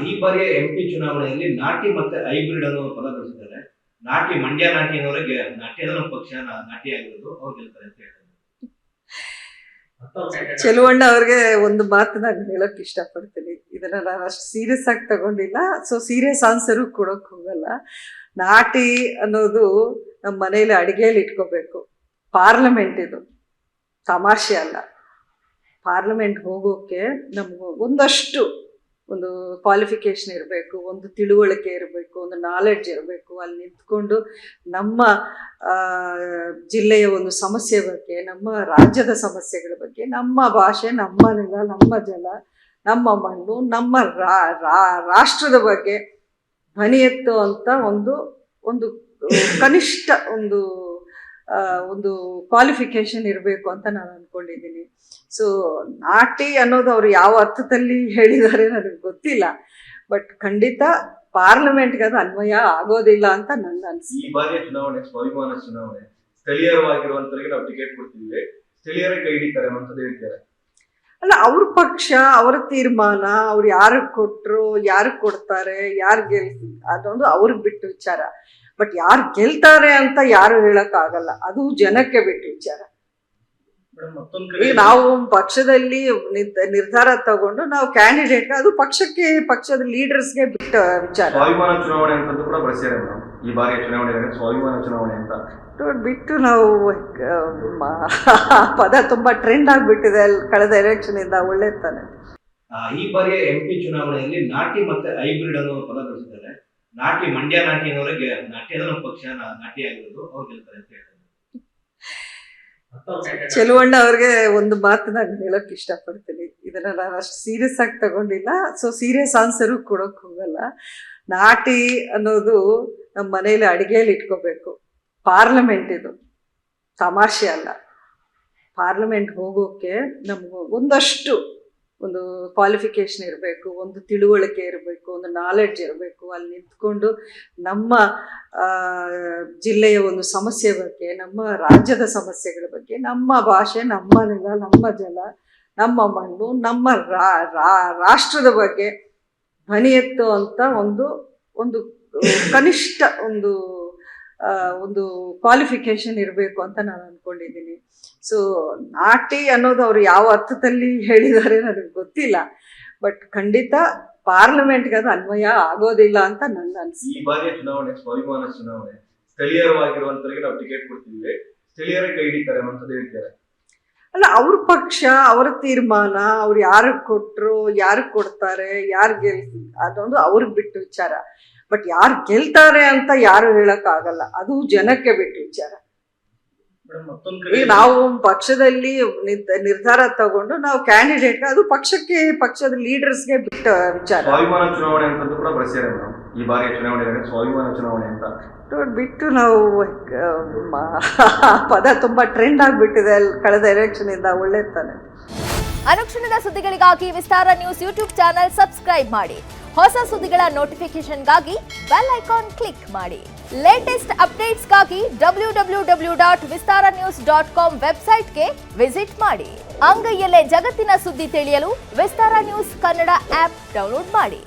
ಈ ಬಾರಿಯ ಎಂಪಿ ಚುನಾವಣೆಯಲ್ಲಿ ನಾಟಿ ಮತ್ತೆ ಹೈಬ್ರಿಡ್ ಅನ್ನೋ ಪದ ಬಳಸಿದ್ದಾರೆ. ನಾಟಿ ಮಂಡ್ಯ ನಾಟಿ ಅನ್ನೋರಿಗೆ ನಾಟ್ಯದ ನಮ್ಮ ಪಕ್ಷ ನಾಟಿ ಆಗಿರೋದು ಅವ್ರು ಗೆಲ್ತಾರೆ ಅಂತ ಹೇಳ್ತಾರೆ. ಚೆಲುವಣ್ಣ ಅವ್ರಿಗೆ ಒಂದು ಮಾತು ನಾನು ಹೇಳಕ್ ಇಷ್ಟಪಡ್ತೀನಿ. ಇದನ್ನ ನಾನು ಅಷ್ಟು ಸೀರಿಯಸ್ ಆಗಿ ತಗೊಂಡಿಲ್ಲ, ಸೊ ಸೀರಿಯಸ್ ಆನ್ಸರು ಕೊಡೋಕ್ ಹೋಗಲ್ಲ. ನಾಟಿ ಅನ್ನೋದು ನಮ್ಮ ಮನೇಲಿ ಅಡಿಗೆಯಲ್ಲಿ ಇಟ್ಕೋಬೇಕು. ಪಾರ್ಲಿಮೆಂಟ್ ಇದು ತಮಾಷೆ ಅಲ್ಲ. ಪಾರ್ಲಿಮೆಂಟ್ ಹೋಗೋಕೆ ನಮ್ಗೆ ಒಂದು ಕ್ವಾಲಿಫಿಕೇಶನ್ ಇರಬೇಕು, ಒಂದು ತಿಳುವಳಿಕೆ ಇರಬೇಕು, ಒಂದು ನಾಲೆಡ್ಜ್ ಇರಬೇಕು. ಅಲ್ಲಿ ನಿಂತ್ಕೊಂಡು ನಮ್ಮ ಜಿಲ್ಲೆಯ ಒಂದು ಸಮಸ್ಯೆ ಬಗ್ಗೆ, ನಮ್ಮ ರಾಜ್ಯದ ಸಮಸ್ಯೆಗಳ ಬಗ್ಗೆ, ನಮ್ಮ ಭಾಷೆ, ನಮ್ಮ ನೆಲ, ನಮ್ಮ ಜಲ, ನಮ್ಮ ಮಣ್ಣು, ನಮ್ಮ ರಾಷ್ಟ್ರದ ಬಗ್ಗೆ ಧ್ವನಿ ಎತ್ತುವಂಥ ಒಂದು ಕನಿಷ್ಠ ಒಂದು ಕ್ವಾಲಿಫಿಕೇಶನ್ ಇರಬೇಕು ಅಂತ ನಾನು ಅಂದ್ಕೊಂಡಿದ್ದೀನಿ. ಸೊ ನಾಟಿ ಅನ್ನೋದು ಅವರು ಯಾವ ಅರ್ಥದಲ್ಲಿ ಹೇಳಿದ್ದಾರೆ ನನಗೆ ಗೊತ್ತಿಲ್ಲ, ಬಟ್ ಖಂಡಿತ ಪಾರ್ಲಿಮೆಂಟ್ಗೆ ಅದು ಅನ್ವಯ ಆಗೋದಿಲ್ಲ ಅಂತ ನನ್ನ ಅನಿಸಿಕೆ. ಈ ಬಾರಿಯ ಚುನಾವಣೆ ಸ್ವಾಭಿಮಾನ ಚುನಾವಣೆ, ಸ್ಥಳೀಯವಾಗಿರುವಂತವರಿಗೆ ನಾವು ಟಿಕೆಟ್ ಕೊಡ್ತೀವಿ, ಸ್ಥಳೀಯರೇ ಕೈ ಹಿಡಿತಾರೆ ಅಂತ ಹೇಳ್ತಾರೆ. ಅಲ್ಲ, ಅವ್ರ ಪಕ್ಷ, ಅವರ ತೀರ್ಮಾನ, ಅವ್ರು ಯಾರಿಗೆ ಕೊಟ್ಟರು, ಯಾರಿಗೆ ಕೊಡ್ತಾರೆ, ಯಾರು ಅದೊಂದು ಅವ್ರಿಗೆ ಬಿಟ್ಟು ವಿಚಾರ. ಬಟ್ ಯಾರು ಗೆಲ್ತಾರೆ ಅಂತ ಯಾರು ಹೇಳಕ್ಕಾಗಲ್ಲ, ಅದು ಜನಕ್ಕೆ ಬಿಟ್ಟು ವಿಚಾರ. ಈಗ ನಾವು ಪಕ್ಷದಲ್ಲಿ ನಿರ್ಧಾರ ತಗೊಂಡು ನಾವು ಕ್ಯಾಂಡಿಡೇಟ್, ಅದು ಪಕ್ಷದ ಲೀಡರ್ಸ್ಗೆ ಬಿಟ್ಟ ವಿಚಾರ. ಸ್ವಾಭಿಮಾನ ಚುನಾವಣೆ ಅಂತ ಕೂಡ ಬಳಸಿದ್ದಾರೆ ಈ ಬಾರಿಯ ಚುನಾವಣೆ, ಸ್ವಾಭಿಮಾನ ಚುನಾವಣೆ ಅಂತ ಬಿಟ್ಟು ನಾವು ಪದ ತುಂಬಾ ಟ್ರೆಂಡ್ ಆಗ್ಬಿಟ್ಟಿದೆ ಕಳೆದ ಎಲೆಕ್ಷನ್ ಇಂದ. ಒಳ್ಳೆದ್ ತಾನೆ. ಈ ಬಾರಿಯ ಎಂಪಿ ಚುನಾವಣೆಯಲ್ಲಿ ನಾಟಿ ಮತ್ತೆ ಹೈಬ್ರಿಡ್ ಅನ್ನೋ ಪದ ಬಳಸಿದ್ದಾರೆ. ನಾಟಿ ಮಂಡ್ಯ ನಾಟಿ ಅನ್ನೋರಿಗೆ ನಾಟ್ಯದ ನಮ್ಮ ಪಕ್ಷ ನಾಟಿ ಆಗಿರೋದು ಅವ್ರು ಗೆಲ್ತಾರೆ ಅಂತ ಹೇಳ್ತಾರೆ. ಚೆಲುವಣ್ಣ ಅವ್ರಿಗೆ ಒಂದು ಮಾತು ನಾನು ಹೇಳಕ್ ಇಷ್ಟಪಡ್ತೀನಿ. ಇದನ್ನ ನಾನು ಅಷ್ಟು ಸೀರಿಯಸ್ ಆಗಿ ತಗೊಂಡಿಲ್ಲ, ಸೊ ಸೀರಿಯಸ್ ಆನ್ಸರು ಕೊಡೋಕ್ ಹೋಗಲ್ಲ. ನಾಟಿ ಅನ್ನೋದು ನಮ್ಮ ಮನೇಲಿ ಅಡಿಗೆಯಲ್ಲಿ ಇಟ್ಕೋಬೇಕು. ಪಾರ್ಲಿಮೆಂಟ್ ಇದು ತಮಾಷೆ ಅಲ್ಲ. ಪಾರ್ಲಿಮೆಂಟ್ ಹೋಗೋಕೆ ನಮ್ಗೆ ಒಂದು ಕ್ವಾಲಿಫಿಕೇಶನ್ ಇರಬೇಕು, ಒಂದು ತಿಳುವಳಿಕೆ ಇರಬೇಕು, ಒಂದು ನಾಲೆಡ್ಜ್ ಇರಬೇಕು. ಅಲ್ಲಿ ನಿಂತ್ಕೊಂಡು ನಮ್ಮ ಜಿಲ್ಲೆಯ ಒಂದು ಸಮಸ್ಯೆ ಬಗ್ಗೆ, ನಮ್ಮ ರಾಜ್ಯದ ಸಮಸ್ಯೆಗಳ ಬಗ್ಗೆ, ನಮ್ಮ ಭಾಷೆ, ನಮ್ಮ ನೆಲ, ನಮ್ಮ ಜಲ, ನಮ್ಮ ಮಣ್ಣು, ನಮ್ಮ ರಾಷ್ಟ್ರದ ಬಗ್ಗೆ ಧ್ವನಿ ಎತ್ತುವಂಥ ಒಂದು ಕನಿಷ್ಠ ಒಂದು ಕ್ವಾಲಿಫಿಕೇಶನ್ ಇರಬೇಕು ಅಂತ ನಾನು ಅಂದ್ಕೊಂಡಿದ್ದೀನಿ. ಸೊ ನಾಟಿ ಅನ್ನೋದು ಅವರು ಯಾವ ಅರ್ಥದಲ್ಲಿ ಹೇಳಿದ್ದಾರೆ ನನಗೆ ಗೊತ್ತಿಲ್ಲ, ಬಟ್ ಖಂಡಿತ ಪಾರ್ಲಿಮೆಂಟ್ಗೆ ಅದು ಅನ್ವಯ ಆಗೋದಿಲ್ಲ ಅಂತ ನನ್ನ ಅನಿಸಿಕೆ. ಈ ಬಾರಿಯ ಚುನಾವಣೆ ಸ್ವಾಭಿಮಾನ ಚುನಾವಣೆ, ಸ್ಥಳೀಯವಾಗಿರುವಂತವರಿಗೆ ನಾವು ಟಿಕೆಟ್ ಕೊಡ್ತೀವಿ, ಸ್ಥಳೀಯರೇ ಕೈ ಹಿಡಿತಾರೆ ಅಂತ ಹೇಳ್ತಾರೆ. ಅಲ್ಲ, ಅವ್ರ ಪಕ್ಷ, ಅವರ ತೀರ್ಮಾನ, ಅವ್ರು ಯಾರಿಗೆ ಕೊಟ್ಟರು, ಯಾರಿಗೆ ಕೊಡ್ತಾರೆ, ಯಾರು ಅದೊಂದು ಅವ್ರಿಗೆ ಬಿಟ್ಟು ವಿಚಾರ. ಬಟ್ ಯಾರು ಗೆಲ್ತಾರೆ ಅಂತ ಯಾರು ಹೇಳಕ್ಕಾಗಲ್ಲ, ಅದು ಜನಕ್ಕೆ ಬಿಟ್ಟು ವಿಚಾರ. ಈಗ ನಾವು ಪಕ್ಷದಲ್ಲಿ ನಿರ್ಧಾರ ತಗೊಂಡು ನಾವು ಕ್ಯಾಂಡಿಡೇಟ್, ಅದು ಪಕ್ಷದ ಲೀಡರ್ಸ್ಗೆ ಬಿಟ್ಟ ವಿಚಾರ. ಸ್ವಾಭಿಮಾನ ಚುನಾವಣೆ ಅಂತ ಕೂಡ ಬಳಸಿದ್ದಾರೆ ಈ ಬಾರಿಯ ಚುನಾವಣೆ, ಸ್ವಾಭಿಮಾನ ಚುನಾವಣೆ ಅಂತ ಬಿಟ್ಟು ನಾವು ಪದ ತುಂಬಾ ಟ್ರೆಂಡ್ ಆಗ್ಬಿಟ್ಟಿದೆ ಕಳೆದ ಎಲೆಕ್ಷನ್ ಇಂದ. ಒಳ್ಳೆದ್ ತಾನೆ. ಅನುಕ್ಷಣದ ಸುದ್ದಿಗಳಿಗಾಗಿ ವಿಸ್ತಾರ ನ್ಯೂಸ್ ಯೂಟ್ಯೂಬ್ ಚಾನೆಲ್ ಸಬ್ಸ್ಕ್ರೈಬ್ ಮಾಡಿ. ಹೊಸ ಸುದ್ದಿಗಳ ನೋಟಿಫಿಕೇಶನ್ಗಾಗಿ ಬೆಲ್ ಐಕಾನ್ ಕ್ಲಿಕ್ ಮಾಡಿ. ಲೇಟೆಸ್ಟ್ ಅಪ್ಡೇಟ್ಸ್ಗಾಗಿ www.vistaranews.com ವೆಬ್ಸೈಟ್ಗೆ ವಿಸಿಟ್ ಮಾಡಿ. ಅಂಗೈಯಲ್ಲೇ ಜಗತ್ತಿನ ಸುದ್ದಿ ತಿಳಿಯಲು ವಿಸ್ತಾರ ನ್ಯೂಸ್ ಕನ್ನಡ ಆಪ್ ಡೌನ್ಲೋಡ್ ಮಾಡಿ.